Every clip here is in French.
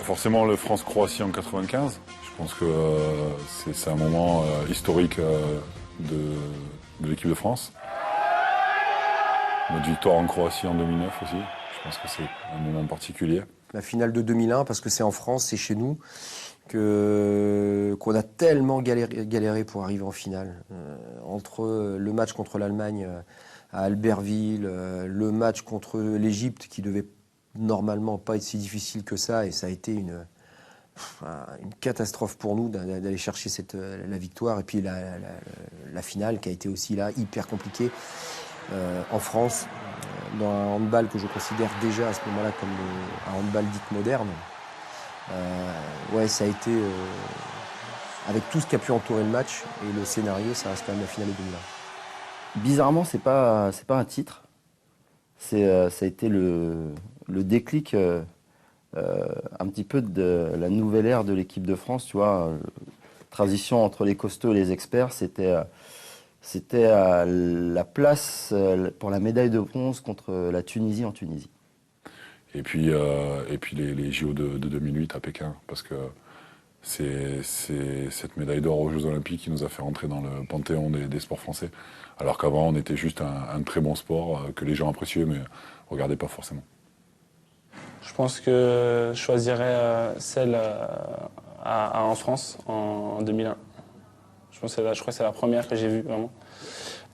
Forcément le France-Croatie en 95. Je pense que c'est un moment historique de l'équipe de France. Notre victoire en Croatie en 2009 aussi. Je pense que c'est un moment particulier. La finale de 2001, parce que c'est en France, c'est chez nous, qu'on a tellement galéré pour arriver en finale. Entre le match contre l'Allemagne à Albertville, le match contre l'Égypte qui devait normalement pas être si difficile que ça, et ça a été une catastrophe pour nous d'aller chercher la victoire, et puis la finale qui a été aussi là hyper compliquée en France, dans un handball que je considère déjà à ce moment-là comme un handball dit moderne. Ouais, ça a été, avec tout ce qui a pu entourer le match et le scénario, ça reste quand même la finale de 2001. Bizarrement, c'est pas un titre. Ça a été le déclic un petit peu de la nouvelle ère de l'équipe de France. Tu vois, transition entre les costauds et les experts, c'était la place pour la médaille de bronze contre la Tunisie en Tunisie. Et puis les JO de 2008 à Pékin, parce que c'est cette médaille d'or aux Jeux Olympiques qui nous a fait rentrer dans le panthéon des sports français. Alors qu'avant, on était juste un très bon sport que les gens appréciaient, mais ne regardaient pas forcément. Je pense que je choisirais celle en France en 2001. Je crois que c'est la première que j'ai vue, vraiment.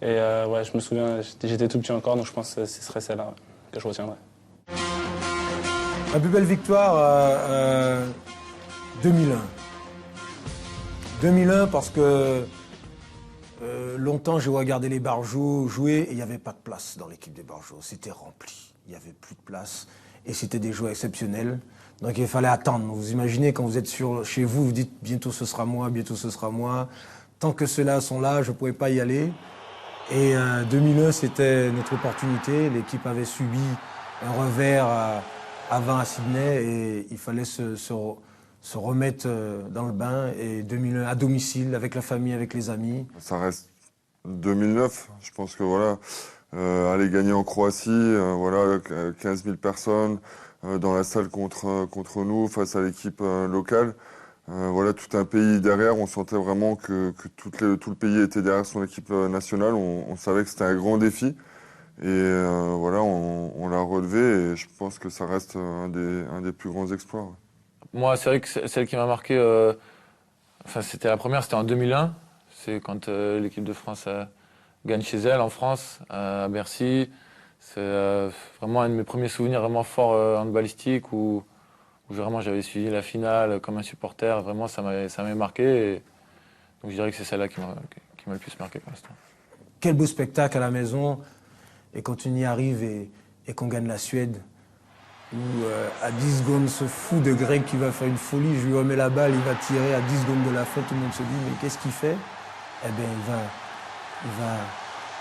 Et ouais, je me souviens, j'étais tout petit encore, donc je pense que ce serait celle-là que je retiendrai. La plus belle victoire, 2001. 2001 parce que longtemps j'ai regardé les Barjots jouer et il n'y avait pas de place dans l'équipe des Barjots. C'était rempli, il n'y avait plus de place et c'était des joueurs exceptionnels. Donc il fallait attendre. Vous imaginez quand vous êtes chez vous, vous dites bientôt ce sera moi, bientôt ce sera moi. Tant que ceux-là sont là, je ne pouvais pas y aller. Et 2001, c'était notre opportunité. L'équipe avait subi un revers avant à Sydney et il fallait se remettre dans le bain. Et 2001 à domicile, avec la famille, avec les amis. Ça reste 2009. Je pense que voilà, aller gagner en Croatie, voilà, 15 000 personnes dans la salle contre nous, face à l'équipe locale. Voilà, tout un pays derrière, on sentait vraiment que tout le pays était derrière son équipe nationale. On savait que c'était un grand défi. Et voilà, on l'a relevé et je pense que ça reste un des plus grands exploits. Moi, c'est vrai que celle qui m'a marqué, c'était la première, c'était en 2001. C'est quand l'équipe de France gagne chez elle, en France, à Bercy. C'est vraiment un de mes premiers souvenirs vraiment forts handballistiques où vraiment j'avais suivi la finale comme un supporter. Vraiment, ça m'a marqué. Et donc je dirais que c'est celle-là qui m'a le plus marqué pour l'instant. Quel beau spectacle à la maison. Et quand on y arrive et qu'on gagne la Suède, où à 10 secondes, ce fou de Greg qui va faire une folie, je lui remets la balle, il va tirer à 10 secondes de la fin, tout le monde se dit mais qu'est-ce qu'il fait? Eh bien, il va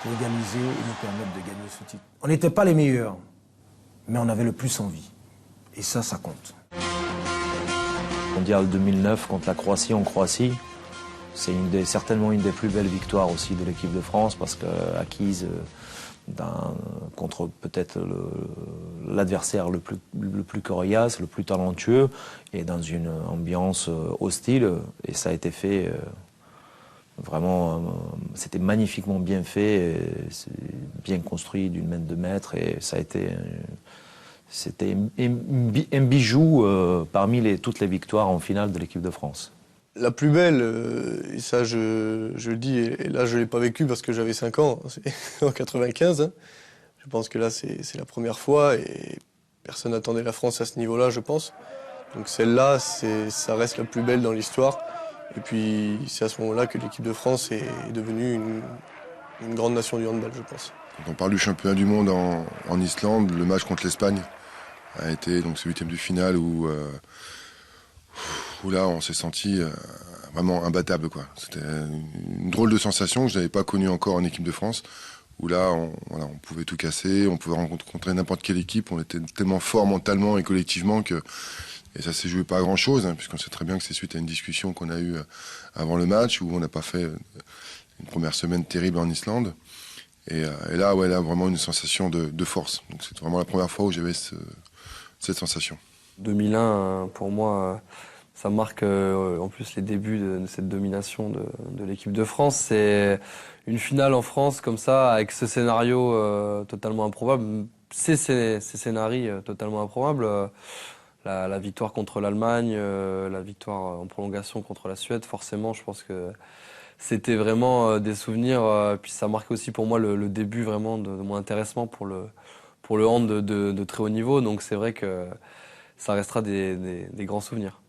égaliser et nous permettre de gagner ce titre. On n'était pas les meilleurs, mais on avait le plus envie. Et ça compte. Mondial 2009 contre la Croatie en Croatie, c'est certainement une des plus belles victoires aussi de l'équipe de France parce qu'acquise contre peut-être l'adversaire le plus coriace, le plus talentueux et dans une ambiance hostile. Et ça a été fait vraiment, c'était magnifiquement bien fait, bien construit d'une main de maître et ça a été... C'était un bijou parmi toutes les victoires en finale de l'équipe de France. La plus belle, et ça je le dis, et là je ne l'ai pas vécu parce que j'avais 5 ans, c'est en 95. Hein. Je pense que là c'est la première fois et personne n'attendait la France à ce niveau-là, je pense. Donc celle-là, ça reste la plus belle dans l'histoire. Et puis c'est à ce moment-là que l'équipe de France est devenue une grande nation du handball, je pense. Quand on parle du championnat du monde en Islande, le match contre l'Espagne a été donc ce 8e de finale où là on s'est senti vraiment imbattable, quoi. C'était une drôle de sensation que je n'avais pas connue encore en équipe de France, où là on pouvait tout casser, on pouvait rencontrer n'importe quelle équipe, on était tellement fort mentalement et collectivement et ça s'est joué pas à grand chose, hein, puisqu'on sait très bien que c'est suite à une discussion qu'on a eue avant le match où on n'a pas fait une première semaine terrible en Islande. Et là, ouais, là, vraiment une sensation de force. Donc c'est vraiment la première fois où j'avais cette sensation. 2001, pour moi, ça marque en plus les débuts de cette domination de l'équipe de France. C'est une finale en France comme ça, avec ce scénario totalement improbable. Ces scénarios totalement improbables. La victoire contre l'Allemagne, la victoire en prolongation contre la Suède, forcément, je pense que c'était vraiment des souvenirs. Puis ça marque aussi pour moi le début vraiment de mon intéressement pour le hand de très haut niveau. Donc c'est vrai que ça restera des grands souvenirs.